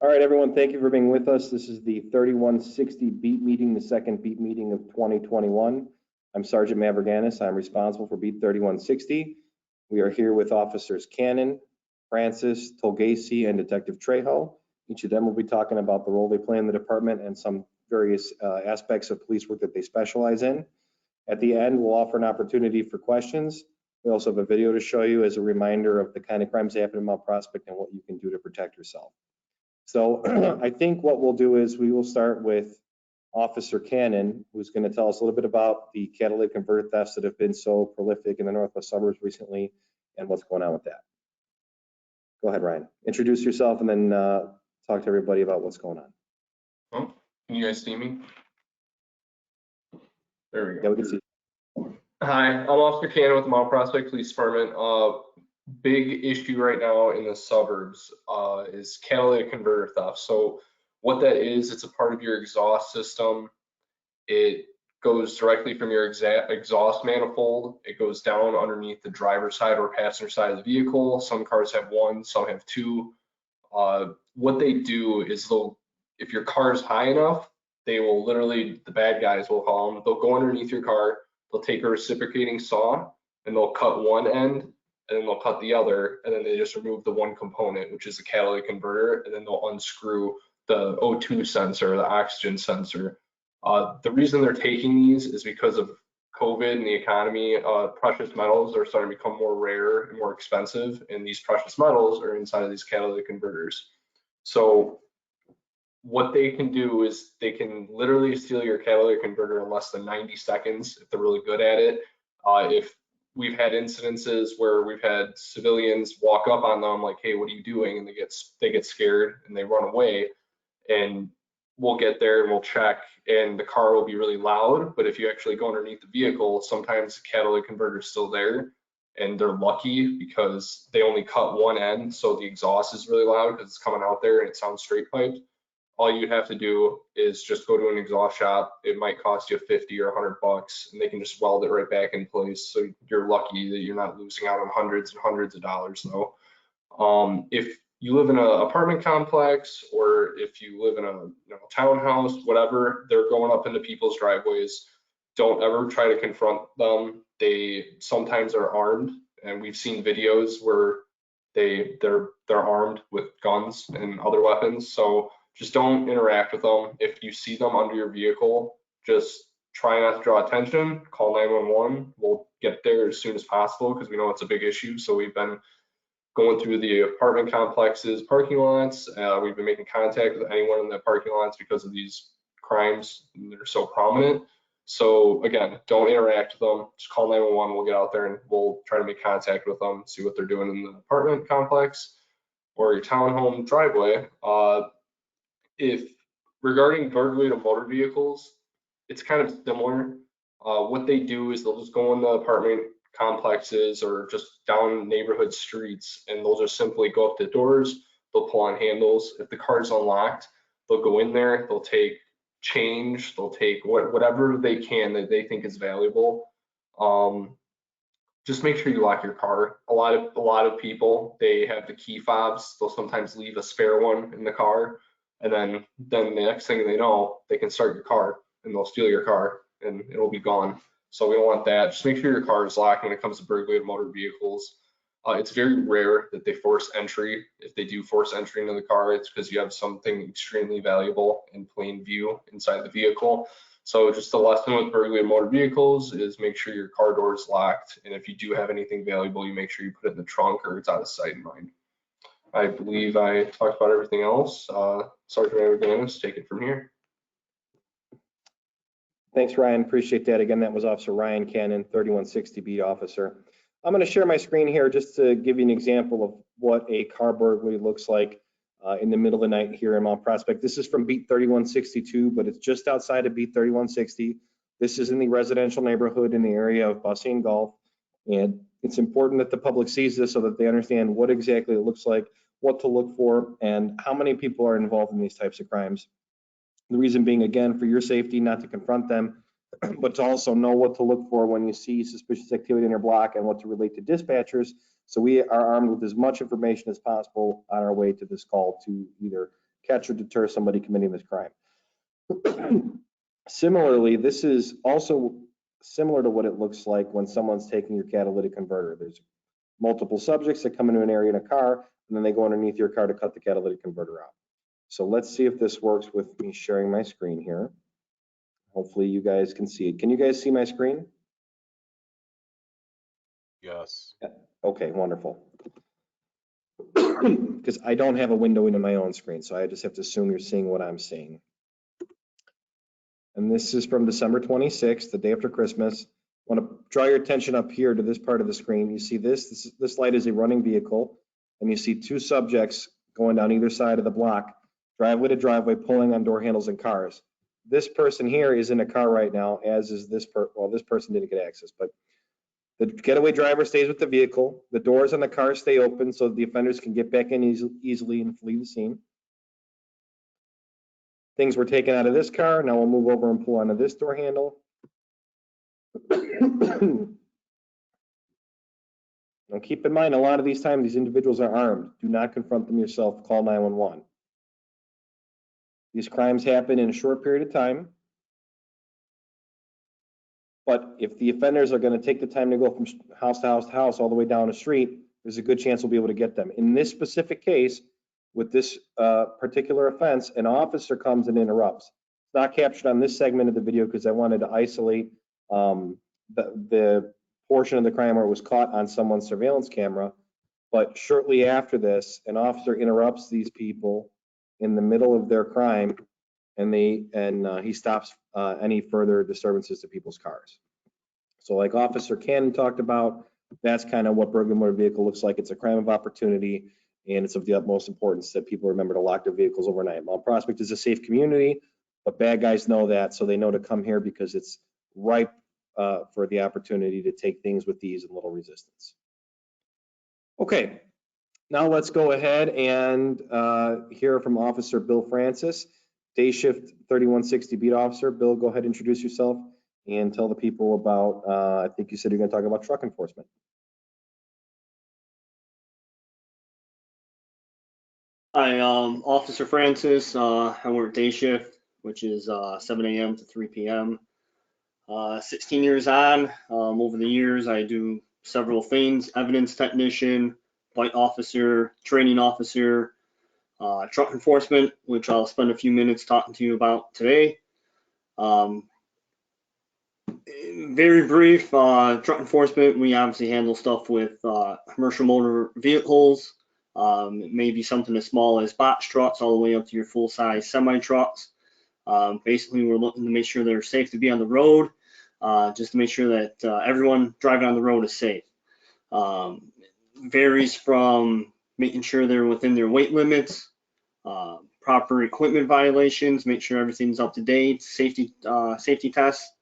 All right, everyone, thank you for being with us. This is the 3160 beat meeting, the second beat meeting of 2021. I'm Sergeant Mavroganis. I'm responsible for beat 3160. We are here with Officers Cannon, Francis, Tolgasi, and Detective Trejo. Each of them will be talking about the role they play in the department and some various aspects of police work that they specialize in. At the end, we'll offer an opportunity for questions. We also have a video to show you as a reminder of the kind of crimes that happen in Mount Prospect and what you can do to protect yourself. So I think what we'll do is we will start with Officer Cannon, who's going to tell us a little bit about the catalytic converter thefts that have been so prolific in the Northwest suburbs recently and what's going on with that. Go ahead, Ryan. Introduce yourself and then talk to everybody about what's going on. Oh, can you guys see me? There we go. Yeah, we can see. Hi, I'm Officer Cannon with the Mount Prospect Police Department. Big issue right now in the suburbs is catalytic converter theft. So what that is, it's a part of your exhaust system. It goes directly from your exhaust manifold. It goes down underneath the driver's side or passenger side of the vehicle. Some cars have one, some have two. What they do is if your car is high enough, they will literally, the bad guys will call them, they'll go underneath your car, they'll take a reciprocating saw and they'll cut one end and then they'll cut the other, and then they just remove the one component, which is the catalytic converter, and then they'll unscrew the O2 sensor, the oxygen sensor. The reason they're taking these is because of COVID and the economy. Precious metals are starting to become more rare and more expensive, and these precious metals are inside of these catalytic converters. So what they can do is they can literally steal your catalytic converter in less than 90 seconds if they're really good at it. If we've had incidences where we've had civilians walk up on them like, hey, what are you doing? And they get scared and they run away, and we'll get there and we'll check and the car will be really loud. But if you actually go underneath the vehicle, sometimes the catalytic converter is still there, and they're lucky because they only cut one end. So the exhaust is really loud because it's coming out there and it sounds straight piped. All you have to do is just go to an exhaust shop. It might cost you 50 or 100 bucks, and they can just weld it right back in place. So you're lucky that you're not losing out on hundreds and hundreds of dollars though. If you live in an apartment complex or if you live in a townhouse, whatever, they're going up into people's driveways. Don't ever try to confront them. They sometimes are armed, and we've seen videos where they're armed with guns and other weapons. So just don't interact with them. If you see them under your vehicle, just try not to draw attention. Call 911. We'll get there as soon as possible because we know it's a big issue. So we've been going through the apartment complexes, parking lots. We've been making contact with anyone in the parking lots because of these crimes. They're so prominent. So again, don't interact with them. Just call 911. We'll get out there and we'll try to make contact with them, see what they're doing in the apartment complex or your townhome driveway. If regarding burglary to motor vehicles, it's kind of similar. What they do is they'll just go in the apartment complexes or just down neighborhood streets, and they'll just simply go up the doors, they'll pull on handles. If the car is unlocked, they'll go in there, they'll take change, they'll take whatever they can that they think is valuable. Just make sure you lock your car. A lot of people, they have the key fobs. They'll sometimes leave a spare one in the car, and then the next thing they know, they can start your car and they'll steal your car and it'll be gone. So we don't want that. Just make sure your car is locked when it comes to burglary of motor vehicles. It's very rare that they force entry. If they do force entry into the car, it's because you have something extremely valuable in plain view inside the vehicle. So just the lesson with burglary of motor vehicles is make sure your car door is locked. And if you do have anything valuable, you make sure you put it in the trunk or it's out of sight and mind. I believe I talked about everything else. Sergeant Mavroganis, take it from here. Thanks, Ryan. Appreciate that. Again, that was Officer Ryan Cannon, 3160 beat officer. I'm going to share my screen here just to give you an example of what a car burglary looks like in the middle of the night here in Mount Prospect. This is from beat 3162, but it's just outside of beat 3160. This is in the residential neighborhood in the area of Bussey and Gulf. And it's important that the public sees this so that they understand what exactly it looks like, what to look for, and how many people are involved in these types of crimes. The reason being, again, for your safety, not to confront them, but to also know what to look for when you see suspicious activity in your block and what to relate to dispatchers. So we are armed with as much information as possible on our way to this call to either catch or deter somebody committing this crime. Similarly, this is also similar to what it looks like when someone's taking your catalytic converter. There's multiple subjects that come into an area in a car, and then they go underneath your car to cut the catalytic converter out. So let's see if this works with me sharing my screen here. Hopefully you guys can see it. Can you guys see my screen? Yes. Okay, wonderful. Because I don't have a window into my own screen, so I just have to assume you're seeing what I'm seeing. And this is from December 26th, the day after Christmas. I want to draw your attention up here to this part of the screen. You see this light is a running vehicle, and you see two subjects going down either side of the block, driveway to driveway, pulling on door handles and cars. This person here is in a car right now, as is this well, this person didn't get access, but the getaway driver stays with the vehicle. The doors on the car stay open so the offenders can get back in easily and flee the scene. Things were taken out of this car. Now we'll move over and pull onto this door handle. Now keep in mind, a lot of these times these individuals are armed. Do not confront them yourself. Call 911. These crimes happen in a short period of time. But if the offenders are going to take the time to go from house to house to house all the way down the street, there's a good chance we'll be able to get them. In this specific case, with this particular offense, an officer comes and interrupts. It's not captured on this segment of the video because I wanted to isolate the portion of the crime where it was caught on someone's surveillance camera. But shortly after this, an officer interrupts these people in the middle of their crime, and he stops any further disturbances to people's cars. So like Officer Cannon talked about, that's kind of what burglary motor vehicle looks like. It's a crime of opportunity, and it's of the utmost importance that people remember to lock their vehicles overnight. Mount Prospect is a safe community, but bad guys know that, so they know to come here because it's ripe for the opportunity to take things with ease and little resistance. Okay, now let's go ahead and hear from Officer Bill Francis, day shift 3160 beat officer. Bill, go ahead and introduce yourself and tell the people about, I think you said you're going to talk about truck enforcement. Hi, Officer Francis. I work day shift, which is 7 a.m. to 3 p.m. 16 years on. Over the years, I do several things: evidence technician, fight officer, training officer, truck enforcement, which I'll spend a few minutes talking to you about today. Very brief, truck enforcement, we obviously handle stuff with commercial motor vehicles. It may be something as small as box trucks all the way up to your full-size semi-trucks. Basically, we're looking to make sure they're safe to be on the road, just to make sure that everyone driving on the road is safe. Varies from making sure they're within their weight limits, proper equipment violations, make sure everything's up to date, safety tests,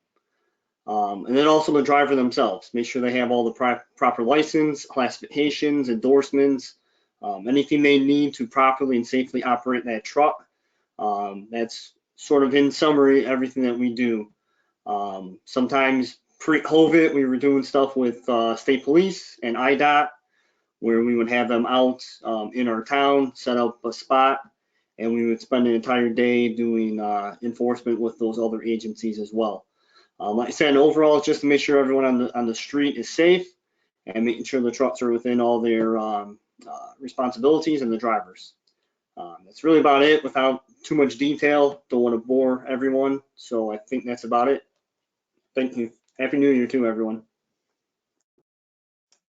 and then also the driver themselves, make sure they have all the proper license, classifications, endorsements, anything they need to properly and safely operate that truck. That's sort of in summary everything that we do. Sometimes pre-COVID, we were doing stuff with state police and IDOT, where we would have them out in our town, set up a spot, and we would spend an entire day doing enforcement with those other agencies as well. Like I said, overall, it's just to make sure everyone on the street is safe and making sure the trucks are within all their responsibilities and the drivers. That's really about it without too much detail. Don't want to bore everyone, so I think that's about it. Thank you. Happy New Year to everyone.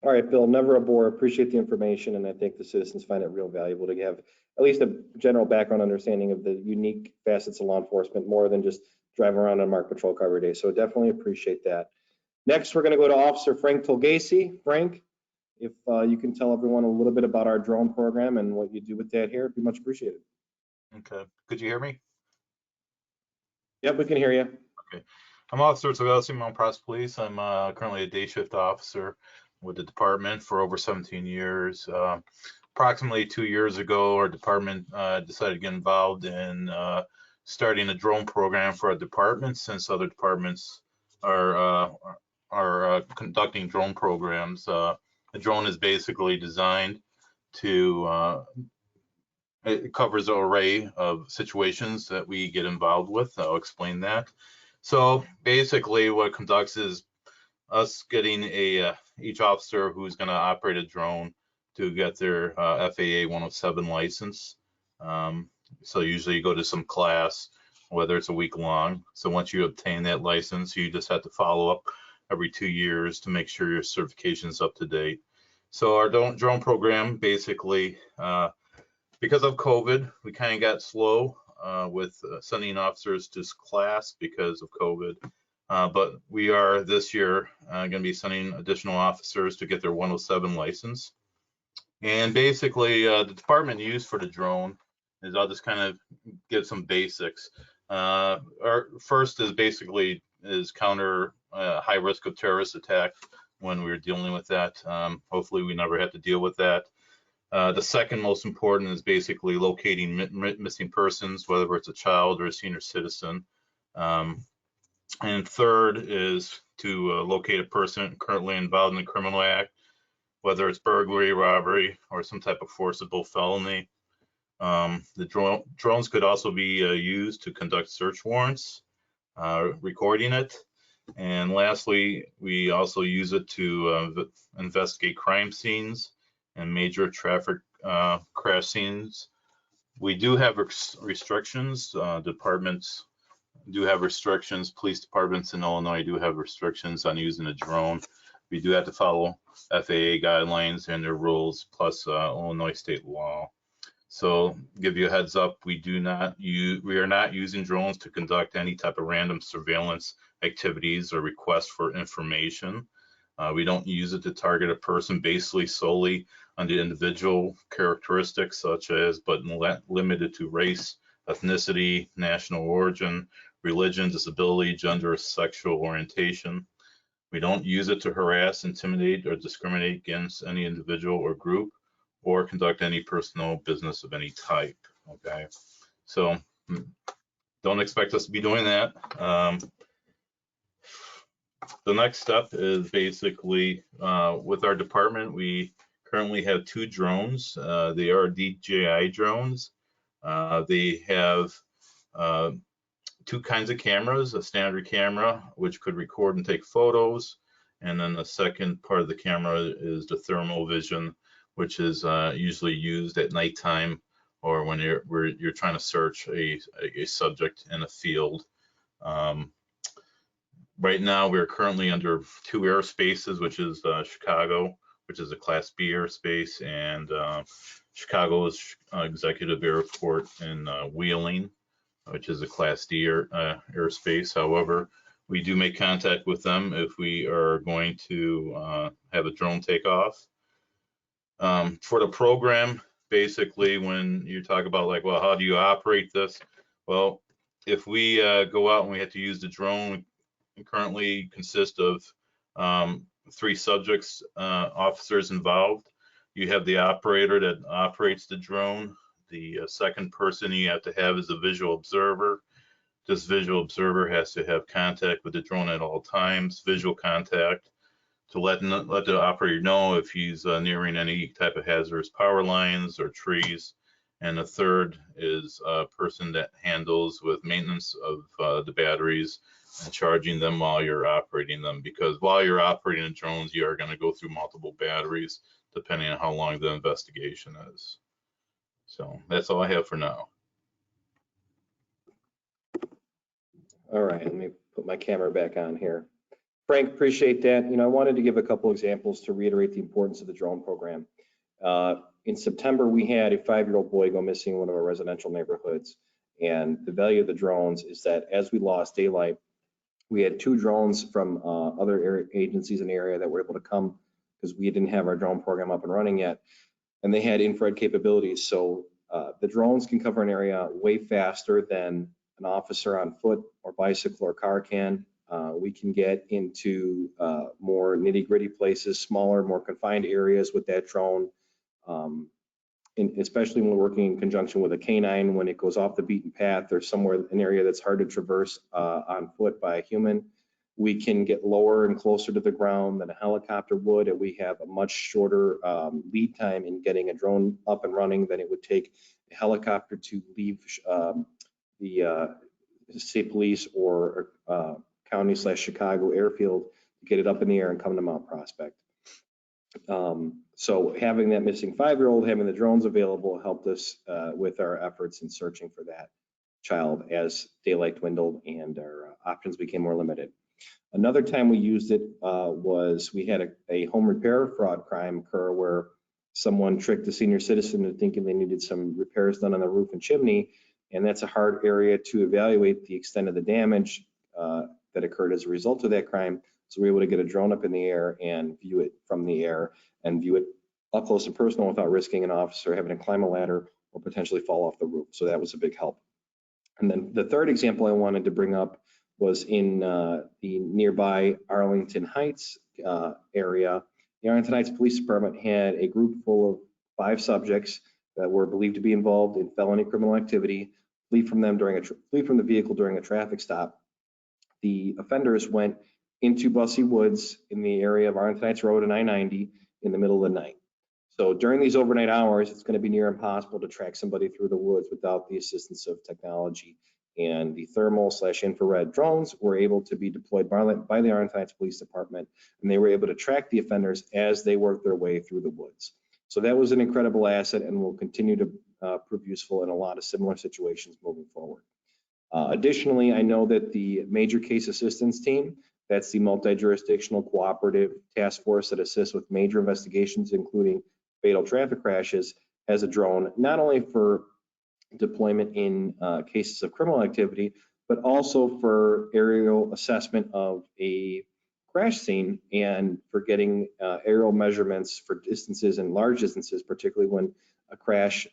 All right, Bill, never a bore. Appreciate the information, and I think the citizens find it real valuable to have at least a general background understanding of the unique facets of law enforcement, more than just driving around on marked patrol car every day. So definitely appreciate that. Next, we're going to go to Officer Frank Tolgasi. Frank, if you can tell everyone a little bit about our drone program and what you do with that here, it'd be much appreciated. Okay. Could you hear me? Yep, we can hear you. Okay. I'm Officer Tolgasi, Mount Prospect Police. I'm currently a day shift officer with the department for over 17 years. Approximately 2 years ago, our department decided to get involved in starting a drone program for our department, since other departments are conducting drone programs. The drone is basically designed to it covers an array of situations that we get involved with. I'll explain that. So basically what it conducts is us getting each officer who's going to operate a drone to get their FAA 107 license. So usually you go to some class, whether it's a week long. So once you obtain that license, you just have to follow up every 2 years to make sure your certification is up to date. So our drone program, basically, because of COVID, we kind of got slow with sending officers to class because of COVID. But we are this year going to be sending additional officers to get their 107 license. And basically, the department used for the drone is, I'll just kind of give some basics. Our first is basically counter high risk of terrorist attack when we're dealing with that. Hopefully we never have to deal with that. The second most important is basically locating missing persons, whether it's a child or a senior citizen. And third is to locate a person currently involved in a criminal act, whether it's burglary, robbery, or some type of forcible felony. The drones could also be used to conduct search warrants, recording it. And lastly, we also use it to investigate crime scenes and major traffic crash scenes. We do have restrictions. Departments do have restrictions. Police departments in Illinois do have restrictions on using a drone. We do have to follow FAA guidelines and their rules, plus Illinois state law. So give you a heads up, we are not using drones to conduct any type of random surveillance activities or requests for information. We don't use it to target a person basically solely on the individual characteristics, such as, but limited to race, ethnicity, national origin, religion, disability, gender, or sexual orientation. We don't use it to harass, intimidate, or discriminate against any individual or group, or conduct any personal business of any type. Okay, so don't expect us to be doing that. The next step is basically with our department, we currently have 2 drones. They are DJI drones. They have 2 kinds of cameras, a standard camera, which could record and take photos. And then the second part of the camera is the thermal vision, which is usually used at nighttime or when you're trying to search a subject in a field. Right now, we're currently under 2 airspaces, which is Chicago, which is a Class B airspace, and Chicago's Executive Airport in Wheeling, which is a Class D airspace. However, we do make contact with them if we are going to have a drone takeoff. For the program, basically, when you talk about like, well, how do you operate this? Well, if we go out and we have to use the drone, we currently consist of 3 subjects, officers involved. You have the operator that operates the drone. The second person you have to have is a visual observer. This visual observer has to have contact with the drone at all times, visual contact, to let the operator know if he's nearing any type of hazardous power lines or trees. And the third is a person that handles with maintenance of the batteries and charging them while you're operating them, because while you're operating the drones, you are going to go through multiple batteries depending on how long the investigation is. So that's all I have for now. All right, let me put my camera back on here. Frank, appreciate that. I wanted to give a couple examples to reiterate the importance of the drone program. In September, we had a 5-year-old boy go missing in one of our residential neighborhoods. And the value of the drones is that as we lost daylight, we had 2 drones from other agencies in the area that were able to come because we didn't have our drone program up and running yet. And they had infrared capabilities. So the drones can cover an area way faster than an officer on foot or bicycle or car can. We can get into more nitty-gritty places, smaller, more confined areas with that drone. And especially when we're working in conjunction with a canine, when it goes off the beaten path or somewhere, an area that's hard to traverse on foot by a human. We can get lower and closer to the ground than a helicopter would, and we have a much shorter lead time in getting a drone up and running than it would take a helicopter to leave the state police or county/Chicago airfield to get it up in the air and come to Mount Prospect. So having that missing 5-year-old, having the drones available helped us with our efforts in searching for that child as daylight dwindled and our options became more limited. Another time we used it was we had a home repair fraud crime occur where someone tricked a senior citizen into thinking they needed some repairs done on the roof and chimney, and that's a hard area to evaluate the extent of the damage that occurred as a result of that crime. So we were able to get a drone up in the air and view it from the air and view it up close and personal without risking an officer having to climb a ladder or potentially fall off the roof. So that was a big help. And then the third example I wanted to bring up was in the nearby Arlington Heights area. The Arlington Heights Police Department had a group full of 5 subjects that were believed to be involved in felony criminal activity, flee from the vehicle during a traffic stop. The offenders went into Bussey Woods in the area of Arlington Heights Road and I-90 in the middle of the night. So during these overnight hours, it's going to be near impossible to track somebody through the woods without the assistance of technology. And the thermal/infrared drones were able to be deployed by the Arlington Heights Police Department, and they were able to track the offenders as they worked their way through the woods. So that was an incredible asset and will continue to prove useful in a lot of similar situations moving forward. Additionally, I know that the Major Case Assistance Team, that's the multi-jurisdictional cooperative task force that assists with major investigations, including fatal traffic crashes, has a drone, not only for deployment in cases of criminal activity, but also for aerial assessment of a crash scene and for getting aerial measurements for distances and large distances, particularly when a crash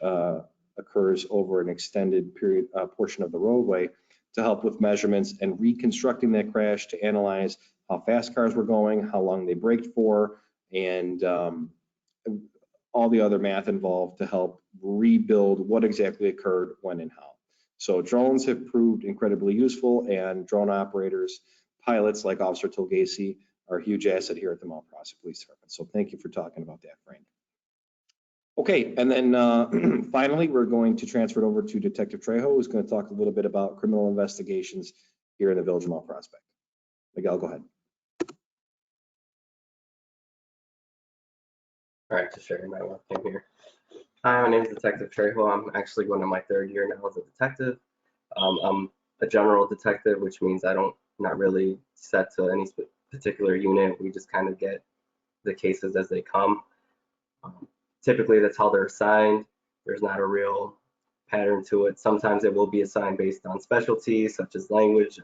occurs over an extended period portion of the roadway, to help with measurements and reconstructing that crash to analyze how fast cars were going, how long they braked for, and all the other math involved to help rebuild what exactly occurred, when, and how. So drones have proved incredibly useful, and drone operators, pilots like Officer Tolgasi, are a huge asset here at the Mount Prospect Police Department. So thank you for talking about that, Frank. Okay, and then finally, we're going to transfer it over to Detective Trejo, who's going to talk a little bit about criminal investigations here in the Village of Mount Prospect. Miguel, go ahead. All right, just sharing my webcam here. Hi, my name is Detective Trejo. I'm actually going to my 3rd year now as a detective. I'm a general detective, which means not really set to any particular unit. We just kind of get the cases as they come. Typically, that's how they're assigned. There's not a real pattern to it. Sometimes it will be assigned based on specialties such as language,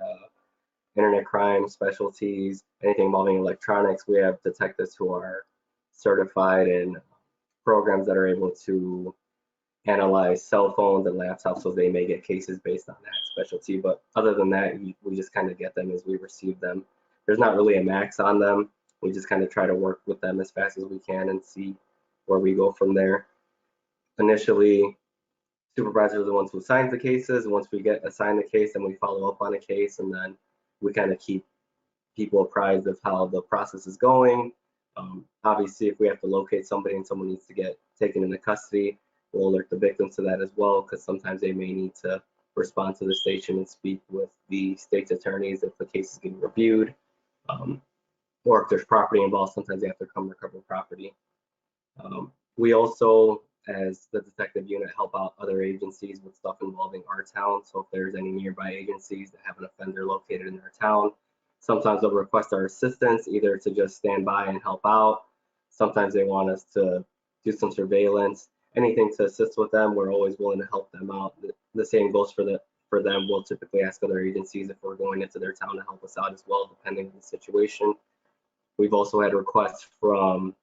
internet crime specialties, anything involving electronics. We have detectives who are certified in programs that are able to analyze cell phones and laptops, so they may get cases based on that specialty. But other than that, we just kind of get them as we receive them. There's not really a max on them. We just kind of try to work with them as fast as we can and see where we go from there. Initially, supervisors are the ones who assign the cases. Once we get assigned the case, then we follow up on a case, and then we kind of keep people apprised of how the process is going. Obviously, if we have to locate somebody and someone needs to get taken into custody, we'll alert the victims to that as well, because sometimes they may need to respond to the station and speak with the state's attorneys if the case is getting reviewed. Or if there's property involved, sometimes they have to come recover property. We also, as the detective unit, help out other agencies with stuff involving our town. So if there's any nearby agencies that have an offender located in their town, sometimes they'll request our assistance, either to just stand by and help out. Sometimes they want us to do some surveillance, anything to assist with them. We're always willing to help them out. The same goes for them. We'll typically ask other agencies if we're going into their town to help us out as well, depending on the situation. We've also had requests from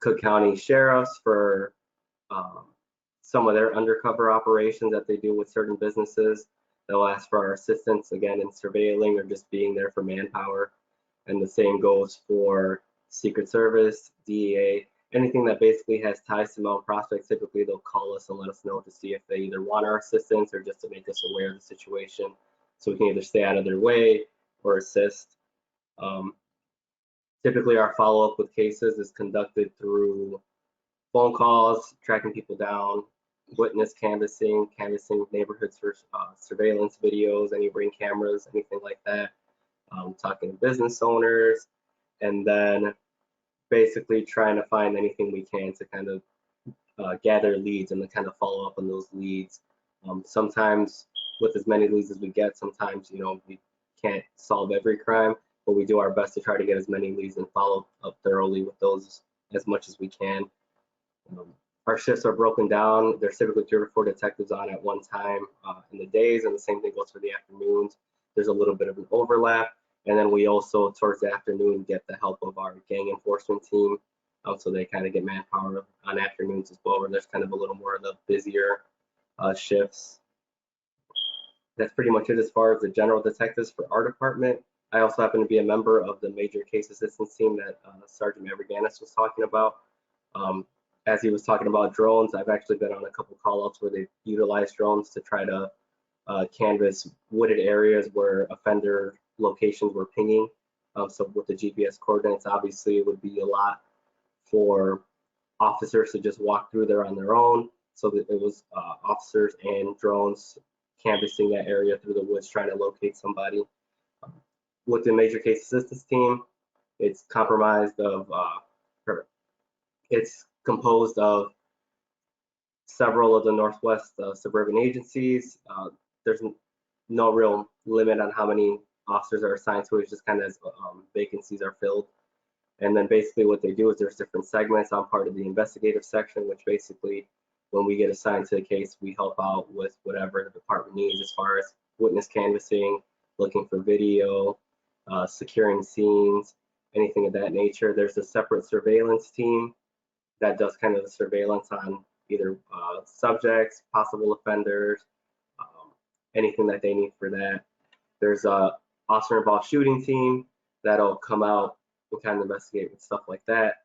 Cook County sheriffs for some of their undercover operations that they do with certain businesses. They'll ask for our assistance, again, in surveilling or just being there for manpower. And the same goes for Secret Service, DEA, anything that basically has ties to Mount Prospect. Typically, they'll call us and let us know to see if they either want our assistance or just to make us aware of the situation, so we can either stay out of their way or assist. Typically, our follow-up with cases is conducted through phone calls, tracking people down, witness canvassing neighborhoods for surveillance videos, any ring cameras, anything like that, talking to business owners, and then basically trying to find anything we can to kind of gather leads and to kind of follow up on those leads. Sometimes with as many leads as we get, sometimes, you know, we can't solve every crime, but we do our best to try to get as many leads and follow up thoroughly with those as much as we can. Our shifts are broken down. There's typically 3 or 4 detectives on at one time in the days, and the same thing goes for the afternoons. There's a little bit of an overlap, and then we also, towards the afternoon, get the help of our gang enforcement team, so they kind of get manpower on afternoons as well, where there's kind of a little more of the busier shifts. That's pretty much it as far as the general detectives for our department. I also happen to be a member of the major case assistance team that Sergeant Maverganis was talking about. As he was talking about drones, I've actually been on a couple call outs where they utilize drones to try to canvass wooded areas where offender locations were pinging. So with the GPS coordinates, obviously it would be a lot for officers to just walk through there on their own. So that it was officers and drones canvassing that area through the woods, trying to locate somebody. With the major case assistance team, it's composed of several of the Northwest suburban agencies. There's no real limit on how many officers are assigned to it. It's just kind of as vacancies are filled. And then basically what they do is there's different segments. I'm part of the investigative section, which basically when we get assigned to a case, we help out with whatever the department needs as far as witness canvassing, looking for video, securing scenes, anything of that nature. There's a separate surveillance team that does kind of the surveillance on either subjects, possible offenders, anything that they need for that. There's a officer involved shooting team that'll come out and kind of investigate with stuff like that.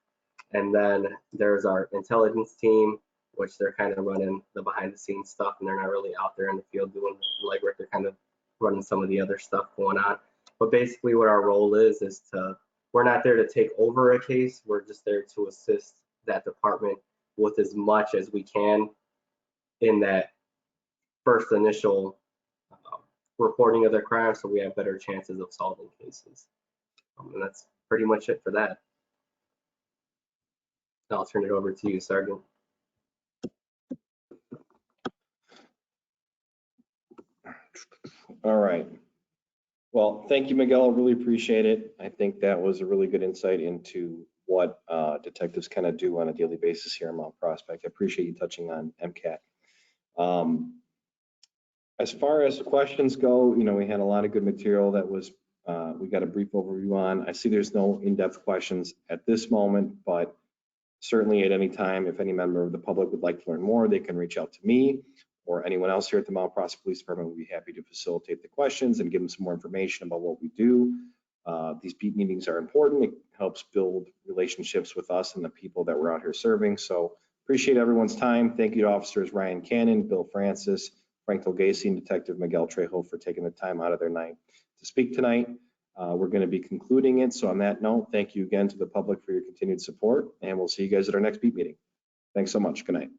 And then there's our intelligence team, which they're kind of running the behind the scenes stuff, and they're not really out there in the field doing the legwork. They're kind of running some of the other stuff going on. But basically what our role is we're not there to take over a case. We're just there to assist that department with as much as we can in that first initial reporting of the crime, so we have better chances of solving cases. And that's pretty much it for that. I'll turn it over to you, Sergeant. All right. Well, thank you, Miguel. I really appreciate it. I think that was a really good insight into what detectives kind of do on a daily basis here in Mount Prospect. I appreciate you touching on MCAT. As far as questions go, you know, we had a lot of good material that was we got a brief overview on. I see there's no in-depth questions at this moment, but certainly at any time, if any member of the public would like to learn more, they can reach out to me or anyone else here at the Mount Prospect Police Department. We'd be happy to facilitate the questions and give them some more information about what we do. These beat meetings are important. It helps build relationships with us and the people that we're out here serving. So appreciate everyone's time. Thank you to Officers Ryan Cannon, Bill Francis, Frank Tolgasi, and Detective Miguel Trejo for taking the time out of their night to speak tonight. We're going to be concluding it. So on that note, thank you again to the public for your continued support, and we'll see you guys at our next beat meeting. Thanks so much. Good night.